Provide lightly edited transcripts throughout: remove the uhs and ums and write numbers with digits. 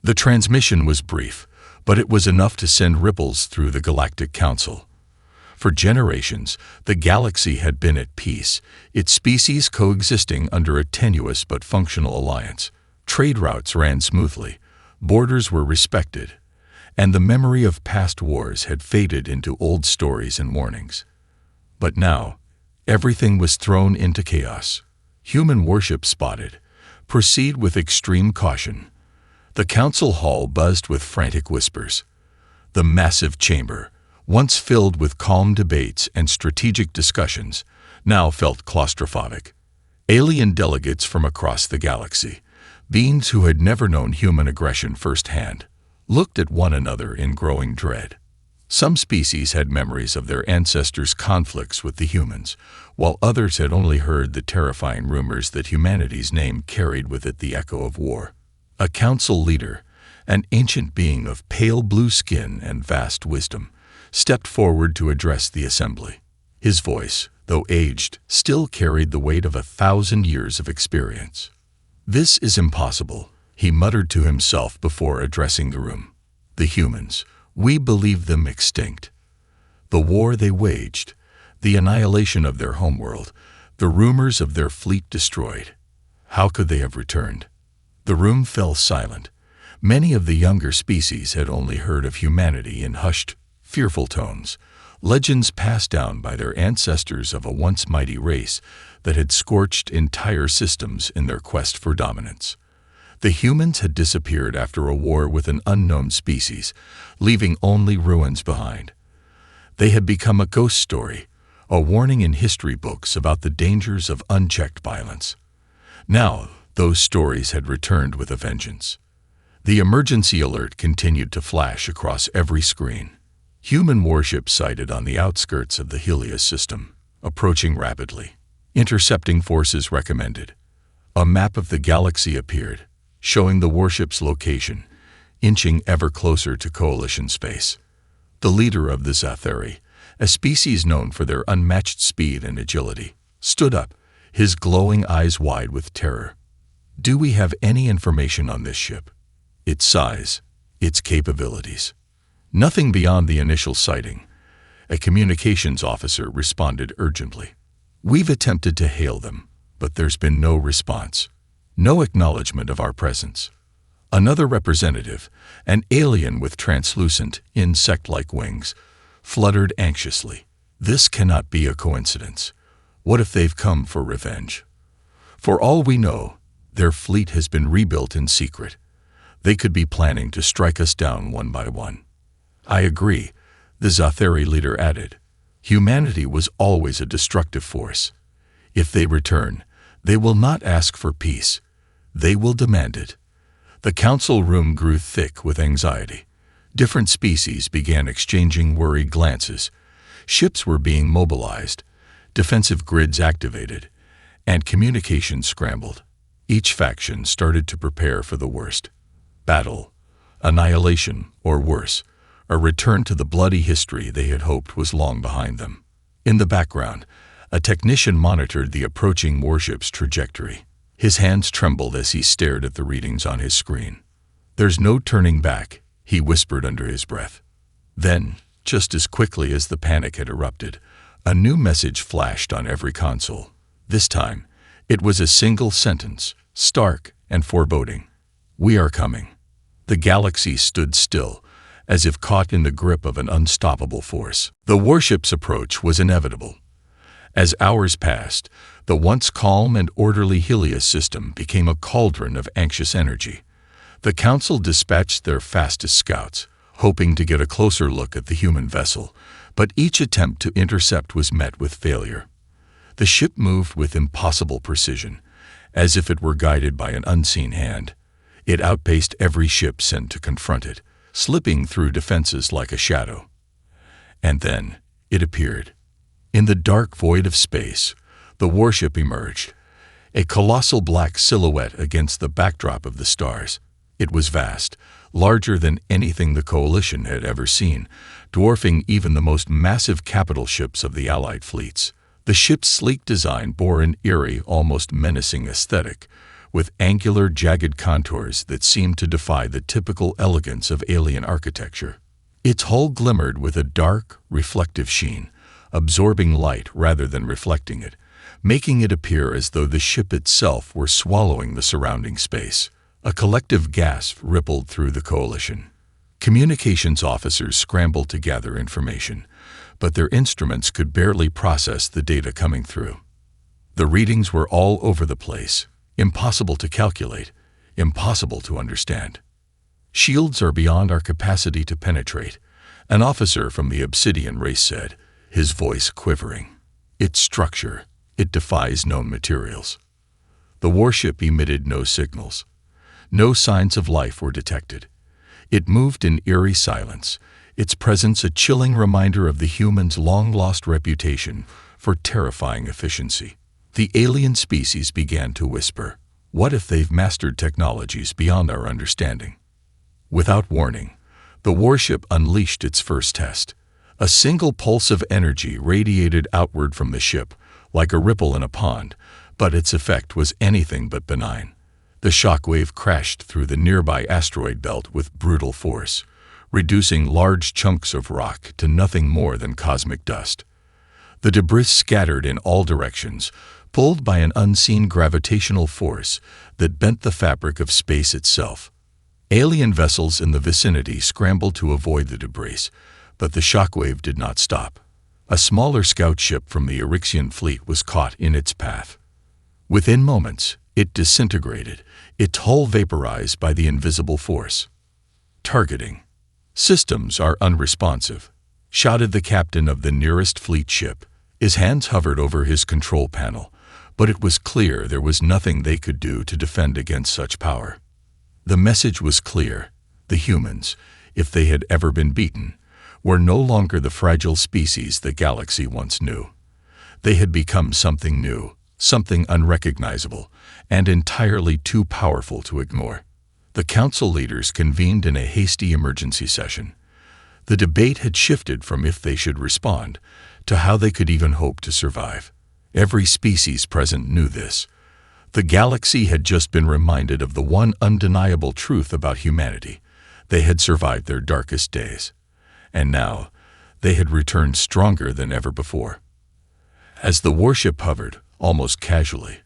The transmission was brief, but it was enough to send ripples through the Galactic Council. For generations, the galaxy had been at peace, its species coexisting under a tenuous but functional alliance. Trade routes ran smoothly, borders were respected, and the memory of past wars had faded into old stories and warnings. But now, everything was thrown into chaos. Human warship spotted. Proceed with extreme caution. The council hall buzzed with frantic whispers. The massive chamber, once filled with calm debates and strategic discussions, now felt claustrophobic. Alien delegates from across the galaxy, beings who had never known human aggression firsthand, looked at one another in growing dread. Some species had memories of their ancestors' conflicts with the humans, while others had only heard the terrifying rumors that humanity's name carried with it the echo of war. A council leader, an ancient being of pale blue skin and vast wisdom, stepped forward to address the assembly. His voice, though aged, still carried the weight of 1,000 years of experience. "This is impossible," he muttered to himself before addressing the room. "The humans, we believe them extinct. The war they waged, the annihilation of their homeworld, the rumors of their fleet destroyed. How could they have returned?" The room fell silent. Many of the younger species had only heard of humanity in hushed, fearful tones, legends passed down by their ancestors of a once mighty race that had scorched entire systems in their quest for dominance. The humans had disappeared after a war with an unknown species, leaving only ruins behind. They had become a ghost story, a warning in history books about the dangers of unchecked violence. Now, those stories had returned with a vengeance. The emergency alert continued to flash across every screen. Human warships sighted on the outskirts of the Helios system, approaching rapidly. Intercepting forces recommended. A map of the galaxy appeared, showing the warship's location, inching ever closer to Coalition space. The leader of the Zathari, a species known for their unmatched speed and agility, stood up, his glowing eyes wide with terror. "Do we have any information on this ship? Its size, its capabilities?" "Nothing beyond the initial sighting," a communications officer responded urgently. "We've attempted to hail them, but there's been no response. No acknowledgement of our presence." Another representative, an alien with translucent, insect-like wings, fluttered anxiously. "This cannot be a coincidence. What if they've come for revenge? For all we know, their fleet has been rebuilt in secret. They could be planning to strike us down one by one." "I agree," the Zathari leader added. "Humanity was always a destructive force. If they return, they will not ask for peace. They will demand it." The council room grew thick with anxiety. Different species began exchanging worried glances. Ships were being mobilized, defensive grids activated, and communications scrambled. Each faction started to prepare for the worst. Battle, annihilation, or worse, a return to the bloody history they had hoped was long behind them. In the background, a technician monitored the approaching warship's trajectory. His hands trembled as he stared at the readings on his screen. "There's no turning back," he whispered under his breath. Then, just as quickly as the panic had erupted, a new message flashed on every console. This time, it was a single sentence, stark and foreboding. "We are coming." The galaxy stood still, as if caught in the grip of an unstoppable force. The warship's approach was inevitable. As hours passed, the once calm and orderly Helios system became a cauldron of anxious energy. The Council dispatched their fastest scouts, hoping to get a closer look at the human vessel, but each attempt to intercept was met with failure. The ship moved with impossible precision, as if it were guided by an unseen hand. It outpaced every ship sent to confront it, slipping through defenses like a shadow. And then it appeared. In the dark void of space, the warship emerged, a colossal black silhouette against the backdrop of the stars. It was vast, larger than anything the Coalition had ever seen, dwarfing even the most massive capital ships of the Allied fleets. The ship's sleek design bore an eerie, almost menacing aesthetic, with angular, jagged contours that seemed to defy the typical elegance of alien architecture. Its hull glimmered with a dark, reflective sheen, absorbing light rather than reflecting it, making it appear as though the ship itself were swallowing the surrounding space. A collective gasp rippled through the coalition. Communications officers scrambled to gather information, but their instruments could barely process the data coming through. The readings were all over the place, impossible to calculate, impossible to understand. "Shields are beyond our capacity to penetrate," an officer from the Obsidian race said, his voice quivering. "Its structure, it defies known materials." The warship emitted no signals. No signs of life were detected. It moved in eerie silence, its presence a chilling reminder of the humans' long-lost reputation for terrifying efficiency. The alien species began to whisper, "What if they've mastered technologies beyond our understanding?" Without warning, the warship unleashed its first test. A single pulse of energy radiated outward from the ship, like a ripple in a pond, but its effect was anything but benign. The shockwave crashed through the nearby asteroid belt with brutal force, reducing large chunks of rock to nothing more than cosmic dust. The debris scattered in all directions, pulled by an unseen gravitational force that bent the fabric of space itself. Alien vessels in the vicinity scrambled to avoid the debris, but the shockwave did not stop. A smaller scout ship from the Orixian fleet was caught in its path. Within moments, it disintegrated, its hull vaporized by the invisible force. "Targeting. Systems are unresponsive," shouted the captain of the nearest fleet ship. His hands hovered over his control panel, but it was clear there was nothing they could do to defend against such power. The message was clear. The humans, if they had ever been beaten, were no longer the fragile species the galaxy once knew. They had become something new, something unrecognizable, and entirely too powerful to ignore. The council leaders convened in a hasty emergency session. The debate had shifted from if they should respond to how they could even hope to survive. Every species present knew this. The galaxy had just been reminded of the one undeniable truth about humanity. They had survived their darkest days. And now, they had returned stronger than ever before. As the warship hovered, almost casually,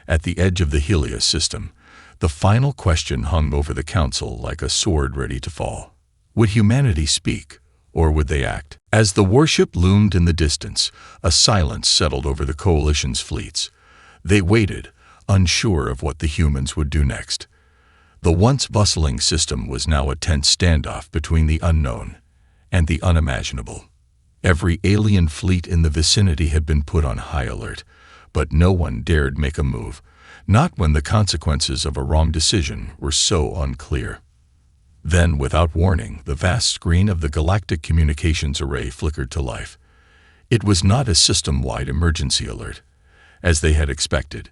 at the edge of the Helios system, the final question hung over the council like a sword ready to fall. Would humanity speak, or would they act? As the warship loomed in the distance, a silence settled over the coalition's fleets. They waited, unsure of what the humans would do next. The once bustling system was now a tense standoff between the unknown and the unimaginable. Every alien fleet in the vicinity had been put on high alert, but no one dared make a move, not when the consequences of a wrong decision were so unclear. Then, without warning, the vast screen of the Galactic communications array flickered to life. It was not a system-wide emergency alert, as they had expected.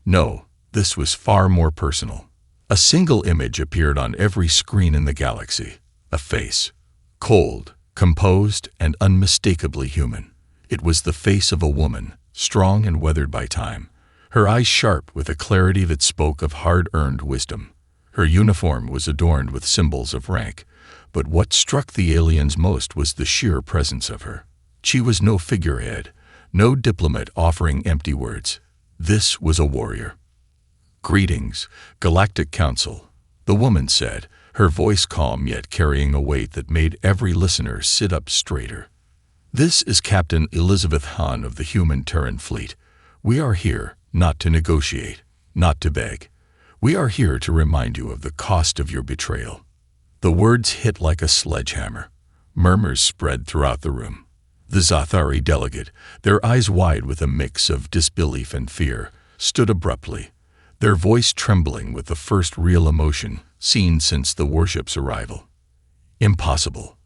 No, this was far more personal. A single image appeared on every screen in the galaxy. A face. Cold, composed, and unmistakably human. It was the face of a woman, strong and weathered by time, her eyes sharp with a clarity that spoke of hard-earned wisdom. Her uniform was adorned with symbols of rank, but what struck the aliens most was the sheer presence of her. She was no figurehead, no diplomat offering empty words. This was a warrior. "Greetings, Galactic Council," the woman said, her voice calm yet carrying a weight that made every listener sit up straighter. "This is Captain Elizabeth Hahn of the Human Terran Fleet. We are here not to negotiate, not to beg. We are here to remind you of the cost of your betrayal." The words hit like a sledgehammer. Murmurs spread throughout the room. The Zathari delegate, their eyes wide with a mix of disbelief and fear, stood abruptly, their voice trembling with the first real emotion seen since the warship's arrival. "Impossible.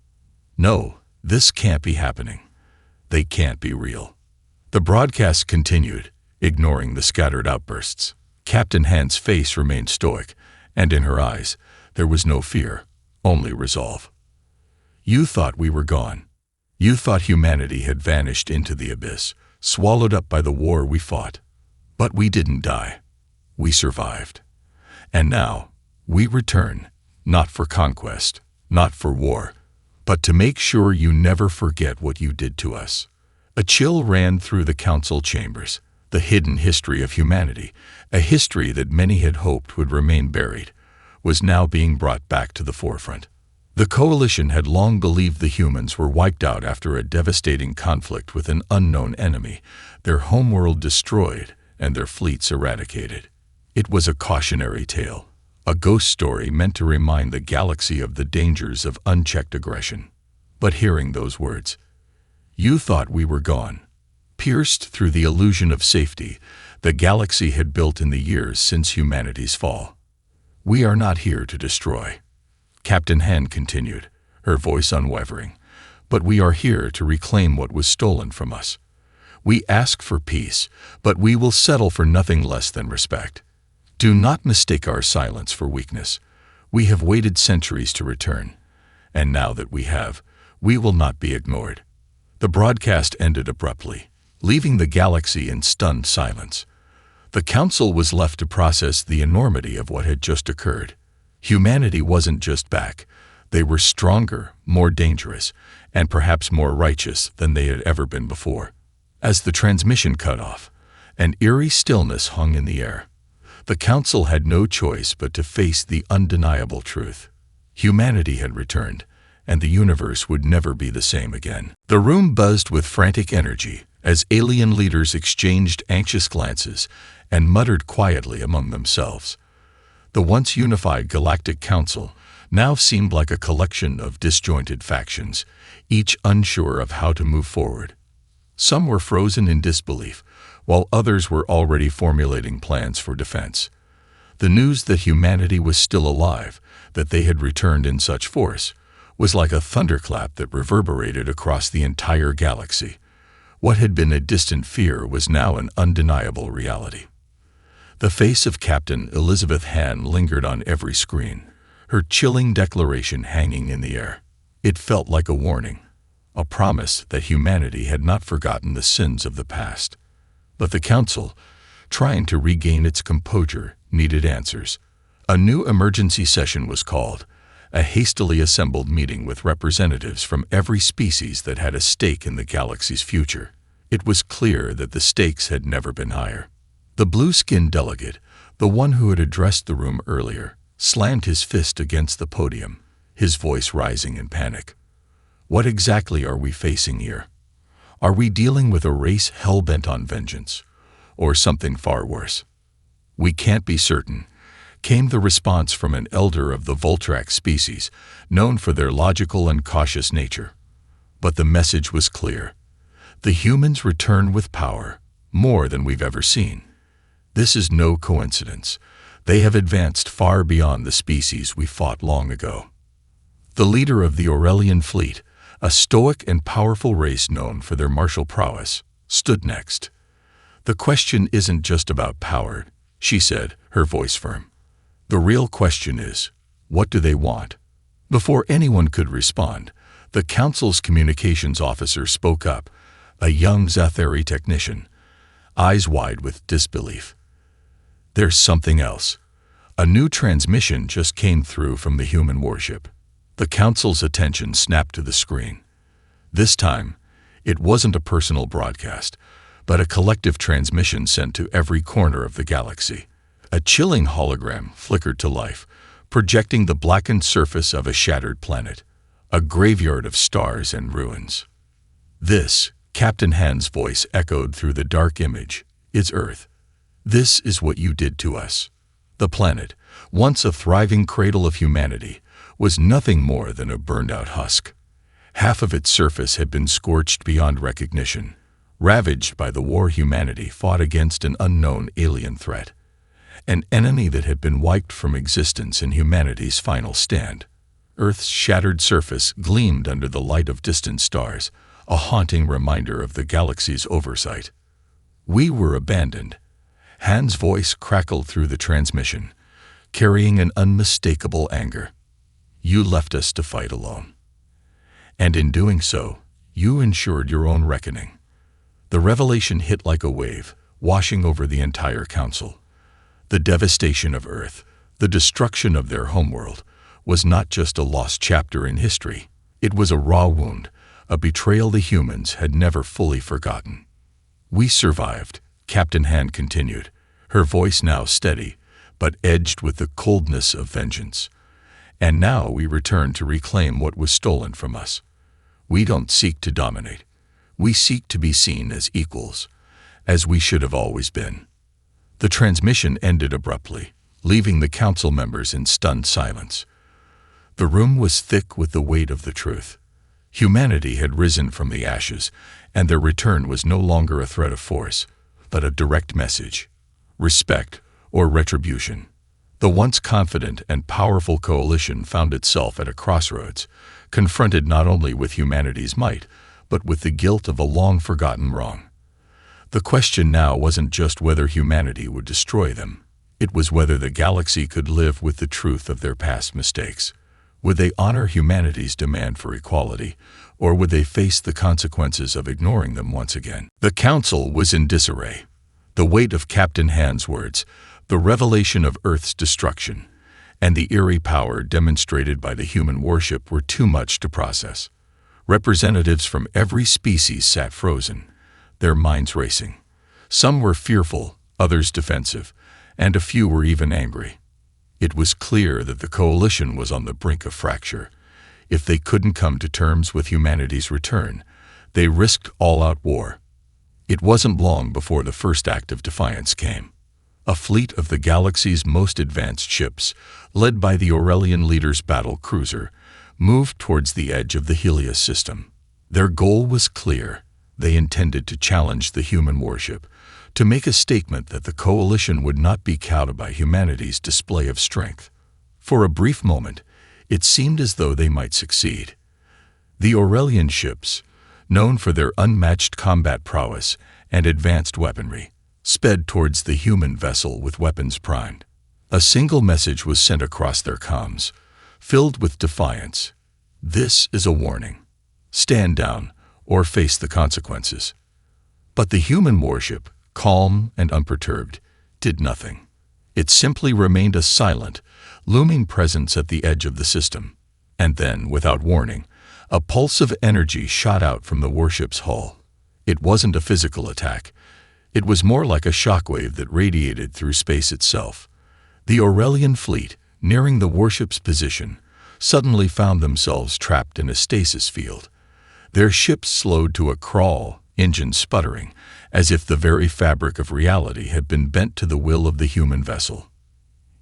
No, this can't be happening. They can't be real." The broadcast continued, ignoring the scattered outbursts. Captain Hand's face remained stoic, and in her eyes, there was no fear, only resolve. "You thought we were gone. You thought humanity had vanished into the abyss, swallowed up by the war we fought. But we didn't die. We survived. And now, we return, not for conquest, not for war, but to make sure you never forget what you did to us. A chill ran through the council chambers. The hidden history of humanity, a history that many had hoped would remain buried, was now being brought back to the forefront. The coalition had long believed the humans were wiped out after a devastating conflict with an unknown enemy, their homeworld destroyed and their fleets eradicated. It was a cautionary tale, a ghost story meant to remind the galaxy of the dangers of unchecked aggression. But hearing those words, "You thought we were gone," pierced through the illusion of safety the galaxy had built in the years since humanity's fall. "We are not here to destroy," Captain Han continued, her voice unwavering, "but we are here to reclaim what was stolen from us. We ask for peace, but we will settle for nothing less than respect. Do not mistake our silence for weakness. We have waited centuries to return, and now that we have, we will not be ignored." The broadcast ended abruptly, leaving the galaxy in stunned silence. The council was left to process the enormity of what had just occurred. Humanity wasn't just back. They were stronger, more dangerous, and perhaps more righteous than they had ever been before. As the transmission cut off, an eerie stillness hung in the air. The council had no choice but to face the undeniable truth. Humanity had returned, and the universe would never be the same again. The room buzzed with frantic energy as alien leaders exchanged anxious glances and muttered quietly among themselves. The once unified Galactic Council now seemed like a collection of disjointed factions, each unsure of how to move forward. Some were frozen in disbelief, while others were already formulating plans for defense. The news that humanity was still alive, that they had returned in such force, was like a thunderclap that reverberated across the entire galaxy. What had been a distant fear was now an undeniable reality. The face of Captain Elizabeth Han lingered on every screen, her chilling declaration hanging in the air. It felt like a warning, a promise that humanity had not forgotten the sins of the past. But the Council, trying to regain its composure, needed answers. A new emergency session was called, a hastily assembled meeting with representatives from every species that had a stake in the galaxy's future. It was clear that the stakes had never been higher. The blue-skinned delegate, the one who had addressed the room earlier, slammed his fist against the podium, his voice rising in panic. "What exactly are we facing here? Are we dealing with a race hell-bent on vengeance, or something far worse?" "We can't be certain," came the response from an elder of the Voltrax species, known for their logical and cautious nature. But the message was clear. The humans return with power, more than we've ever seen. This is no coincidence. They have advanced far beyond the species we fought long ago. The leader of the Aurelian fleet, a stoic and powerful race known for their martial prowess, stood next. "The question isn't just about power," she said, her voice firm. "The real question is, what do they want?" Before anyone could respond, the Council's communications officer spoke up, a young Zathari technician, eyes wide with disbelief. "There's something else. A new transmission just came through from the human warship." The Council's attention snapped to the screen. This time, it wasn't a personal broadcast, but a collective transmission sent to every corner of the galaxy. A chilling hologram flickered to life, projecting the blackened surface of a shattered planet, a graveyard of stars and ruins. "This," Captain Han's voice echoed through the dark image, "is Earth. This is what you did to us." The planet, once a thriving cradle of humanity, was nothing more than a burned-out husk. Half of its surface had been scorched beyond recognition, ravaged by the war humanity fought against an unknown alien threat. An enemy that had been wiped from existence in humanity's final stand. Earth's shattered surface gleamed under the light of distant stars, a haunting reminder of the galaxy's oversight. "We were abandoned." Han's voice crackled through the transmission, carrying an unmistakable anger. "You left us to fight alone. And in doing so, you ensured your own reckoning." The revelation hit like a wave, washing over the entire council. The devastation of Earth, The destruction of their homeworld was not just a lost chapter in history. It was a raw wound, a betrayal the humans had never fully forgotten. "We survived," Captain Hand continued, her voice now steady, but edged with the coldness of vengeance. "And now we return to reclaim what was stolen from us. We don't seek to dominate. We seek to be seen as equals, as we should have always been." The transmission ended abruptly, leaving the council members in stunned silence. The room was thick with the weight of the truth. Humanity had risen from the ashes, and their return was no longer a threat of force, but a direct message: respect or retribution. The once confident and powerful coalition found itself at a crossroads, confronted not only with humanity's might, but with the guilt of a long-forgotten wrong. The question now wasn't just whether humanity would destroy them. It was whether the galaxy could live with the truth of their past mistakes. Would they honor humanity's demand for equality, or would they face the consequences of ignoring them once again? The council was in disarray. The weight of Captain Hand's words, the revelation of Earth's destruction, and the eerie power demonstrated by the human warship were too much to process. Representatives from every species sat frozen, their minds racing. Some were fearful, others defensive, and a few were even angry. It was clear that the coalition was on the brink of fracture. If they couldn't come to terms with humanity's return, they risked all-out war. It wasn't long before the first act of defiance came. A fleet of the galaxy's most advanced ships, led by the Aurelian leader's battle cruiser, moved towards the edge of the Helios system. Their goal was clear. They intended to challenge the human warship, to make a statement that the coalition would not be cowed by humanity's display of strength. For a brief moment, it seemed as though they might succeed. The Aurelian ships, known for their unmatched combat prowess and advanced weaponry, sped towards the human vessel with weapons primed. A single message was sent across their comms, filled with defiance. "This is a warning. Stand down or face the consequences." But the human warship, calm and unperturbed, did nothing. It simply remained a silent, looming presence at the edge of the system. And then, without warning, a pulse of energy shot out from the warship's hull. It wasn't a physical attack. It was more like a shockwave that radiated through space itself. The Aurelian fleet, nearing the warship's position, suddenly found themselves trapped in a stasis field. Their ships slowed to a crawl, engines sputtering, as if the very fabric of reality had been bent to the will of the human vessel.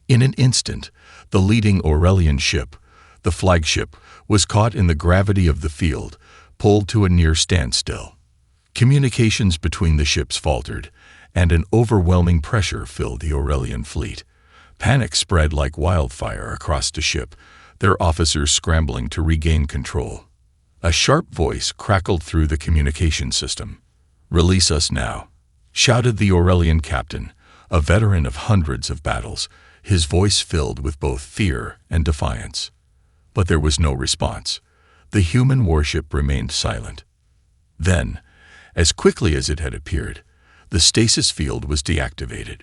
In an instant, the leading Aurelian ship, the flagship, was caught in the gravity of the field, pulled to a near standstill. Communications between the ships faltered, and an overwhelming pressure filled the Aurelian fleet. Panic spread like wildfire across the ship, their officers scrambling to regain control. A sharp voice crackled through the communication system. "Release us now," shouted the Aurelian captain, a veteran of hundreds of battles, his voice filled with both fear and defiance. But there was no response. The human warship remained silent. Then, as quickly as it had appeared, the stasis field was deactivated.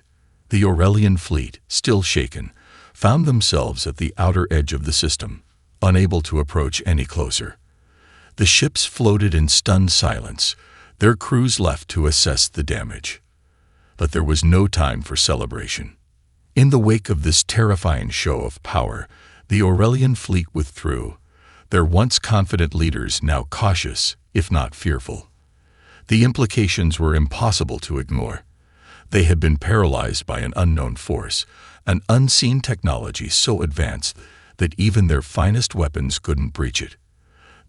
The Aurelian fleet, still shaken, found themselves at the outer edge of the system, unable to approach any closer. The ships floated in stunned silence, their crews left to assess the damage. But there was no time for celebration. In the wake of this terrifying show of power, the Aurelian fleet withdrew, their once confident leaders now cautious, if not fearful. The implications were impossible to ignore. They had been paralyzed by an unknown force, an unseen technology so advanced that even their finest weapons couldn't breach it.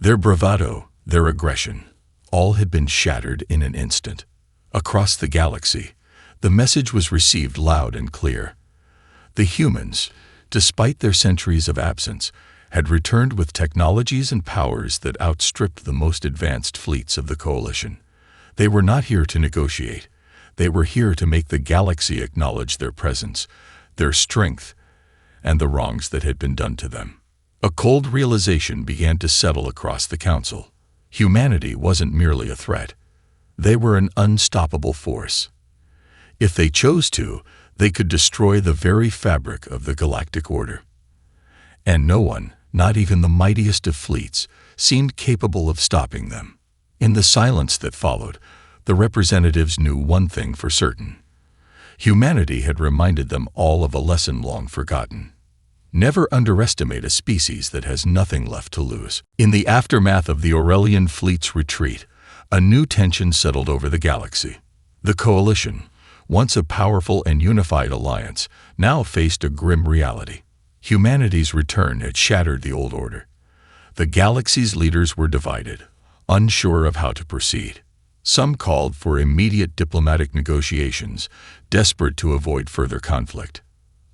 Their bravado, their aggression, all had been shattered in an instant. Across the galaxy, the message was received loud and clear. The humans, despite their centuries of absence, had returned with technologies and powers that outstripped the most advanced fleets of the coalition. They were not here to negotiate. They were here to make the galaxy acknowledge their presence, their strength, and the wrongs that had been done to them. A cold realization began to settle across the council. Humanity wasn't merely a threat. They were an unstoppable force. If they chose to, They could destroy the very fabric of the galactic order. And no one, not even the mightiest of fleets, seemed capable of stopping them. In the silence that followed, the representatives knew one thing for certain. Humanity had reminded them all of a lesson long forgotten. Never underestimate a species that has nothing left to lose. In the aftermath of the Aurelian fleet's retreat, a new tension settled over the galaxy. The Coalition, once a powerful and unified alliance, now faced a grim reality. Humanity's return had shattered the old order. The galaxy's leaders were divided, unsure of how to proceed. Some called for immediate diplomatic negotiations, desperate to avoid further conflict.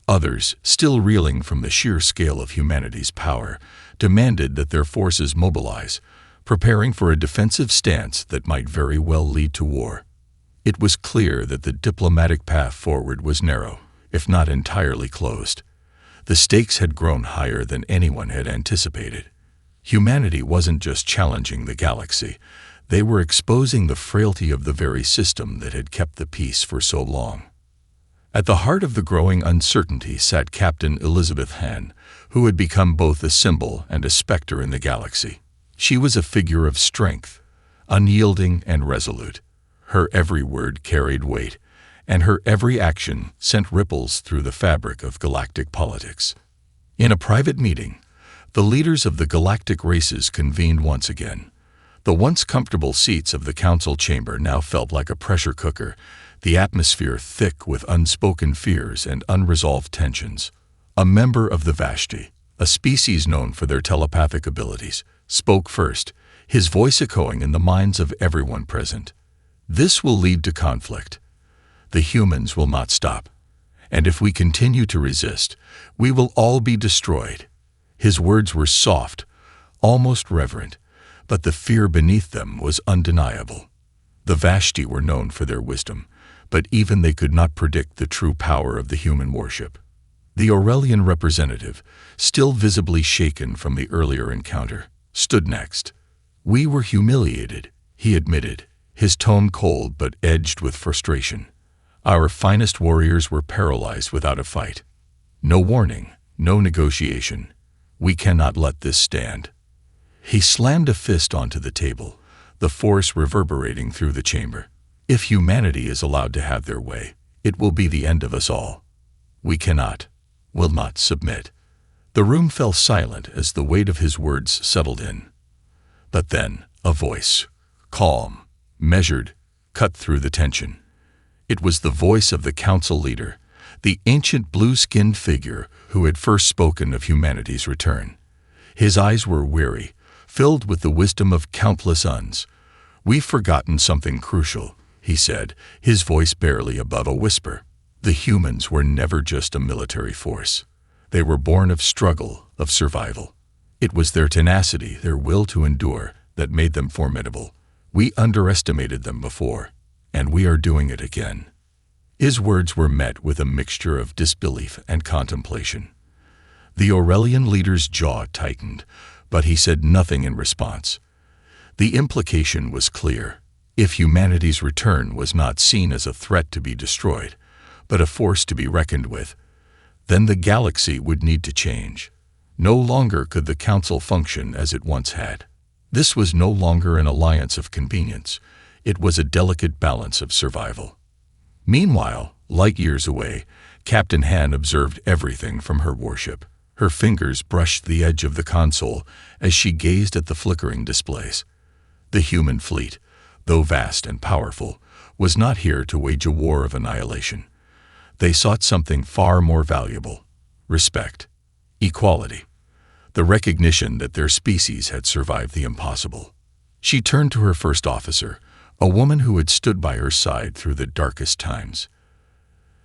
Others, still reeling from the sheer scale of humanity's power, demanded that their forces mobilize, preparing for a defensive stance that might very well lead to war. It was clear that the diplomatic path forward was narrow, if not entirely closed. The stakes had grown higher than anyone had anticipated. Humanity wasn't just challenging the galaxy. They were exposing the frailty of the very system that had kept the peace for so long. At the heart of the growing uncertainty sat Captain Elizabeth Hahn, who had become both a symbol and a specter in the galaxy. She was a figure of strength, unyielding and resolute. Her every word carried weight, and her every action sent ripples through the fabric of galactic politics. In a private meeting, the leaders of the galactic races convened once again. The once comfortable seats of the council chamber now felt like a pressure cooker, the atmosphere thick with unspoken fears and unresolved tensions. A member of the Vashti, a species known for their telepathic abilities, spoke first, his voice echoing in the minds of everyone present. "This will lead to conflict. The humans will not stop. And if we continue to resist, we will all be destroyed." His words were soft, almost reverent, but the fear beneath them was undeniable. The Vashti were known for their wisdom, but even they could not predict the true power of the human warship. The Aurelian representative, still visibly shaken from the earlier encounter, stood next. "We were humiliated," he admitted, his tone cold but edged with frustration. "Our finest warriors were paralyzed without a fight. No warning, no negotiation. We cannot let this stand." He slammed a fist onto the table, the force reverberating through the chamber. "If humanity is allowed to have their way, it will be the end of us all. We will not submit." The room fell silent as the weight of his words settled in. But then, a voice, calm, measured, cut through the tension. It was the voice of the council leader, the ancient blue-skinned figure who had first spoken of humanity's return. His eyes were weary, filled with the wisdom of countless uns. "We've forgotten something crucial," he said, his voice barely above a whisper. "The humans were never just a military force. They were born of struggle, of survival. It was their tenacity, their will to endure, that made them formidable. We underestimated them before, and we are doing it again." His words were met with a mixture of disbelief and contemplation. The Aurelian leader's jaw tightened, but he said nothing in response. The implication was clear. If humanity's return was not seen as a threat to be destroyed, but a force to be reckoned with, then the galaxy would need to change. No longer could the council function as it once had. This was no longer an alliance of convenience. It was a delicate balance of survival. Meanwhile, light years away, Captain Hahn observed everything from her warship. Her fingers brushed the edge of the console as she gazed at the flickering displays. The human fleet, though vast and powerful, was not here to wage a war of annihilation. They sought something far more valuable: respect, equality, the recognition that their species had survived the impossible. She turned to her first officer, a woman who had stood by her side through the darkest times.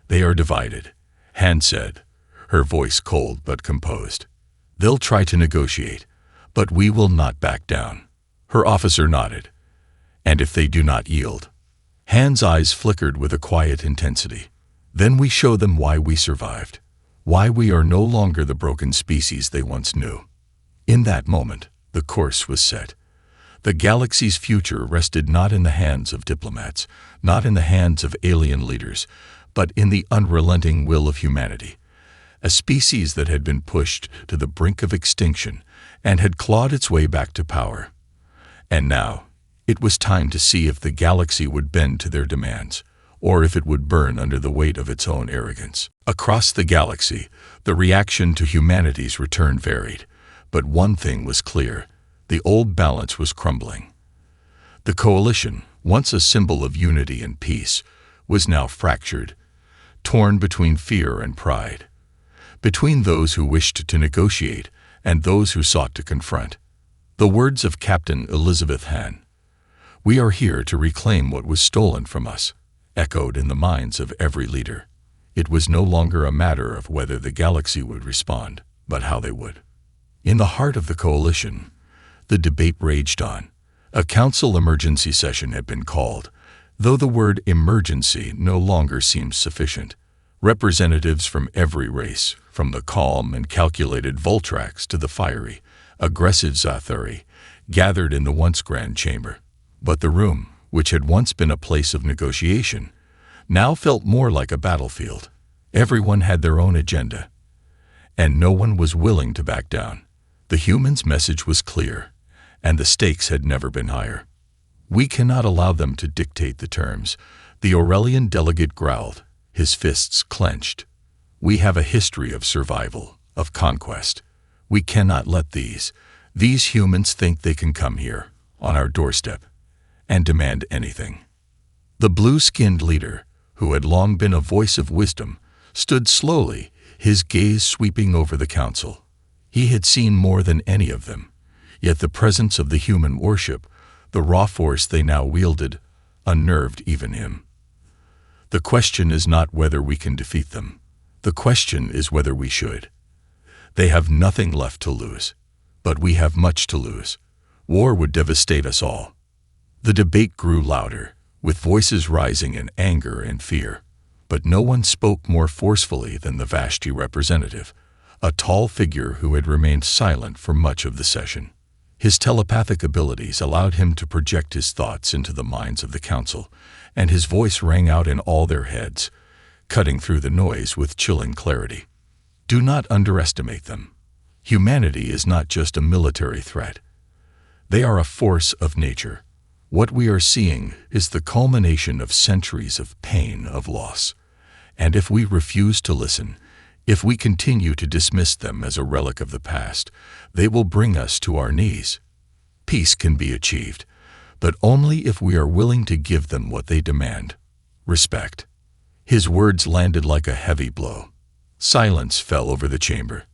"They are divided," Hahn said, her voice cold but composed. "They'll try to negotiate, but we will not back down." Her officer nodded. "And if they do not yield?" Hahn's eyes flickered with a quiet intensity. "Then we show them why we survived, why we are no longer the broken species they once knew." In that moment, the course was set. The galaxy's future rested not in the hands of diplomats, not in the hands of alien leaders, but in the unrelenting will of humanity, a species that had been pushed to the brink of extinction and had clawed its way back to power. And now, it was time to see if the galaxy would bend to their demands, or if it would burn under the weight of its own arrogance. Across the galaxy, the reaction to humanity's return varied, but one thing was clear: the old balance was crumbling. The coalition, once a symbol of unity and peace, was now fractured, torn between fear and pride, between those who wished to negotiate and those who sought to confront. The words of Captain Elizabeth Hahn, "We are here to reclaim what was stolen from us," echoed in the minds of every leader. It was no longer a matter of whether the galaxy would respond, but how they would. In the heart of the coalition, the debate raged on. A council emergency session had been called, though the word emergency no longer seemed sufficient. Representatives from every race, from the calm and calculated Voltrax to the fiery, aggressive Zathuri, gathered in the once grand chamber. But the room, which had once been a place of negotiation, now felt more like a battlefield. Everyone had their own agenda, and no one was willing to back down. The humans' message was clear, and the stakes had never been higher. "We cannot allow them to dictate the terms," the Aurelian delegate growled, his fists clenched. "We have a history of survival, of conquest. We cannot let these humans think they can come here, on our doorstep, and demand anything." The blue-skinned leader, who had long been a voice of wisdom, stood slowly, his gaze sweeping over the council. He had seen more than any of them, yet the presence of the human warship, the raw force they now wielded, unnerved even him. "The question is not whether we can defeat them. The question is whether we should. They have nothing left to lose, but we have much to lose. War would devastate us all." The debate grew louder, with voices rising in anger and fear, but no one spoke more forcefully than the Vashti representative, a tall figure who had remained silent for much of the session. His telepathic abilities allowed him to project his thoughts into the minds of the council, and his voice rang out in all their heads, cutting through the noise with chilling clarity. "Do not underestimate them. Humanity is not just a military threat. They are a force of nature. What we are seeing is the culmination of centuries of pain, of loss. And if we refuse to listen, if we continue to dismiss them as a relic of the past, they will bring us to our knees. Peace can be achieved, but only if we are willing to give them what they demand: respect." His words landed like a heavy blow. Silence fell over the chamber.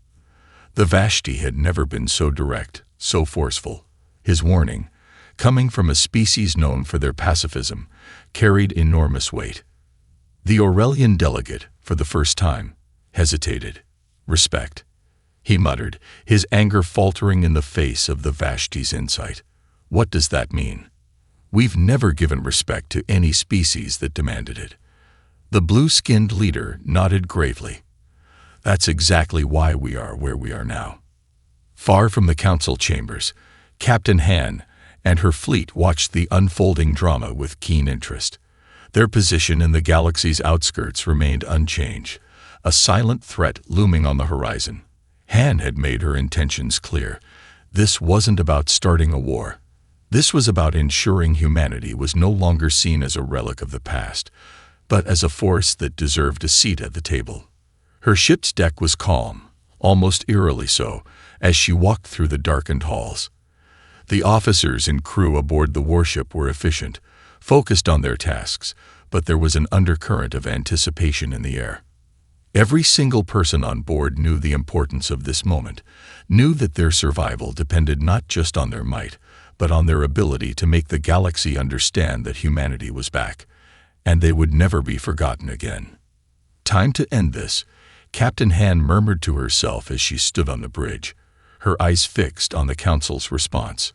The Vashti had never been so direct, so forceful. His warning, coming from a species known for their pacifism, carried enormous weight. The Aurelian delegate, for the first time, hesitated. "Respect," he muttered, his anger faltering in the face of the Vashti's insight. "What does that mean? We've never given respect to any species that demanded it." The blue-skinned leader nodded gravely. "That's exactly why we are where we are now." Far from the council chambers, Captain Hahn and her fleet watched the unfolding drama with keen interest. Their position in the galaxy's outskirts remained unchanged, a silent threat looming on the horizon. Hahn had made her intentions clear. This wasn't about starting a war. This was about ensuring humanity was no longer seen as a relic of the past, but as a force that deserved a seat at the table. Her ship's deck was calm, almost eerily so, as she walked through the darkened halls. The officers and crew aboard the warship were efficient, focused on their tasks, but there was an undercurrent of anticipation in the air. Every single person on board knew the importance of this moment, knew that their survival depended not just on their might, but on their ability to make the galaxy understand that humanity was back, and they would never be forgotten again. "Time to end this," Captain Hahn murmured to herself as she stood on the bridge, her eyes fixed on the council's response.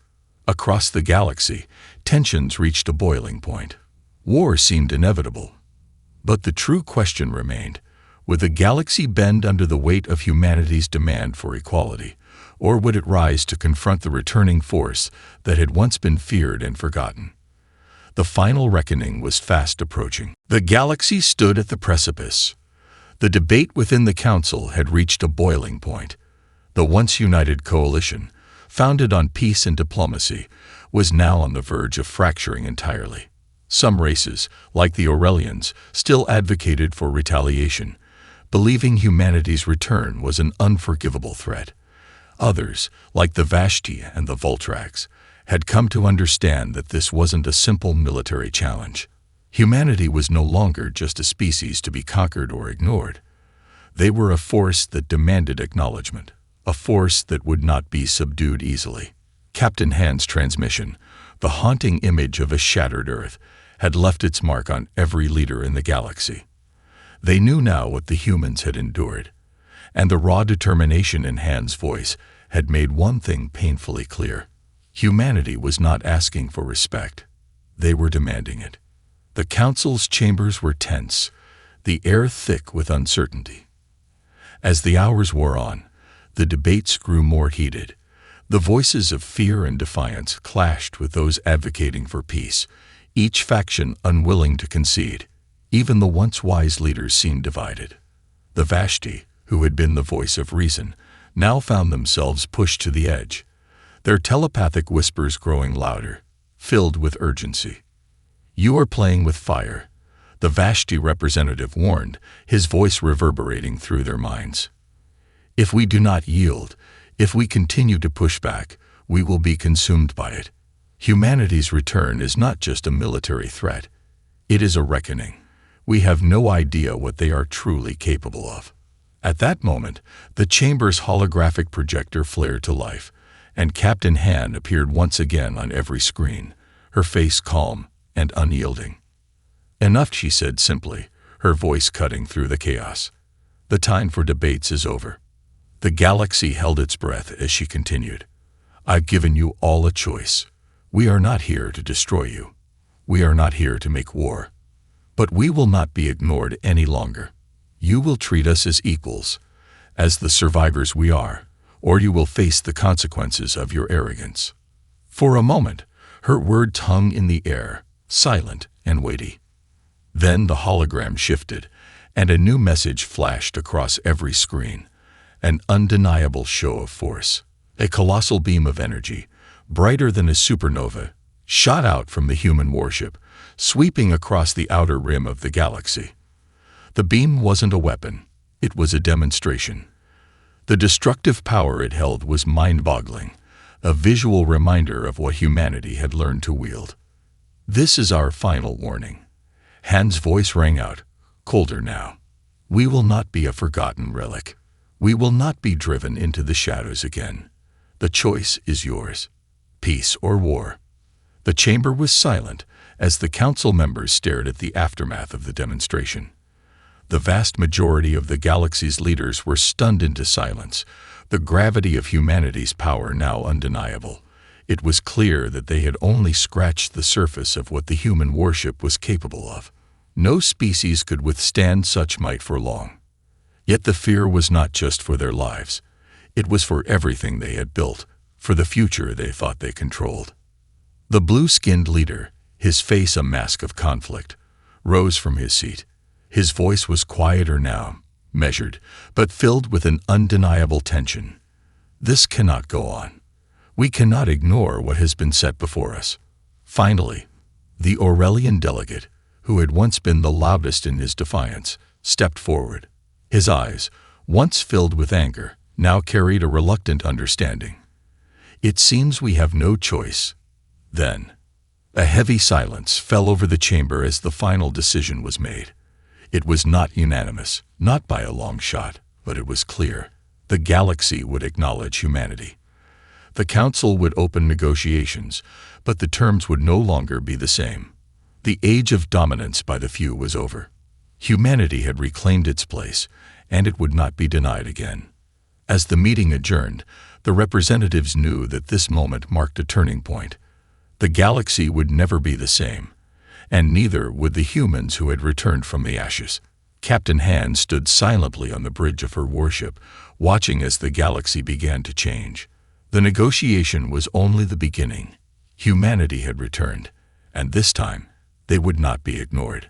Across the galaxy, tensions reached a boiling point. War seemed inevitable. But the true question remained: would the galaxy bend under the weight of humanity's demand for equality, or would it rise to confront the returning force that had once been feared and forgotten? The final reckoning was fast approaching. The galaxy stood at the precipice. The debate within the council had reached a boiling point. The once united coalition, founded on peace and diplomacy, was now on the verge of fracturing entirely. Some races, like the Aurelians, still advocated for retaliation, believing humanity's return was an unforgivable threat. Others, like the Vashti and the Voltrax, had come to understand that this wasn't a simple military challenge. Humanity was no longer just a species to be conquered or ignored. They were a force that demanded acknowledgement, a force that would not be subdued easily. Captain Hand's transmission, the haunting image of a shattered Earth, had left its mark on every leader in the galaxy. They knew now what the humans had endured, and the raw determination in Hand's voice had made one thing painfully clear. Humanity was not asking for respect. They were demanding it. The council's chambers were tense, the air thick with uncertainty. As the hours wore on, the debates grew more heated. The voices of fear and defiance clashed with those advocating for peace, each faction unwilling to concede. Even the once wise leaders seemed divided. The Vashti, who had been the voice of reason, now found themselves pushed to the edge, their telepathic whispers growing louder, filled with urgency. "You are playing with fire," the Vashti representative warned, his voice reverberating through their minds. "If we do not yield, if we continue to push back, we will be consumed by it. Humanity's return is not just a military threat. It is a reckoning. We have no idea what they are truly capable of." At that moment, the chamber's holographic projector flared to life, and Captain Han appeared once again on every screen, her face calm and unyielding. "Enough," she said simply, her voice cutting through the chaos. "The time for debates is over." The galaxy held its breath as she continued. "I've given you all a choice. We are not here to destroy you. We are not here to make war. But we will not be ignored any longer. You will treat us as equals, as the survivors we are, or you will face the consequences of your arrogance." For a moment, her words hung in the air, silent and weighty. Then the hologram shifted, and a new message flashed across every screen. An undeniable show of force. A colossal beam of energy, brighter than a supernova, shot out from the human warship, sweeping across the outer rim of the galaxy. The beam wasn't a weapon, it was a demonstration. The destructive power it held was mind-boggling, a visual reminder of what humanity had learned to wield. "This is our final warning." Han's voice rang out, colder now. "We will not be a forgotten relic. We will not be driven into the shadows again. The choice is yours. Peace or war." The chamber was silent as the council members stared at the aftermath of the demonstration. The vast majority of the galaxy's leaders were stunned into silence, the gravity of humanity's power now undeniable. It was clear that they had only scratched the surface of what the human warship was capable of. No species could withstand such might for long. Yet the fear was not just for their lives. It was for everything they had built, for the future they thought they controlled. The blue-skinned leader, his face a mask of conflict, rose from his seat. His voice was quieter now, measured, but filled with an undeniable tension. "This cannot go on. We cannot ignore what has been set before us." Finally, the Aurelian delegate, who had once been the loudest in his defiance, stepped forward. His eyes, once filled with anger, now carried a reluctant understanding. "It seems we have no choice." Then, a heavy silence fell over the chamber as the final decision was made. It was not unanimous, not by a long shot, but it was clear. The galaxy would acknowledge humanity. The council would open negotiations, but the terms would no longer be the same. The age of dominance by the few was over. Humanity had reclaimed its place, and it would not be denied again. As the meeting adjourned, the representatives knew that this moment marked a turning point. The galaxy would never be the same, and neither would the humans who had returned from the ashes. Captain Han stood silently on the bridge of her warship, watching as the galaxy began to change. The negotiation was only the beginning. Humanity had returned, and this time they would not be ignored.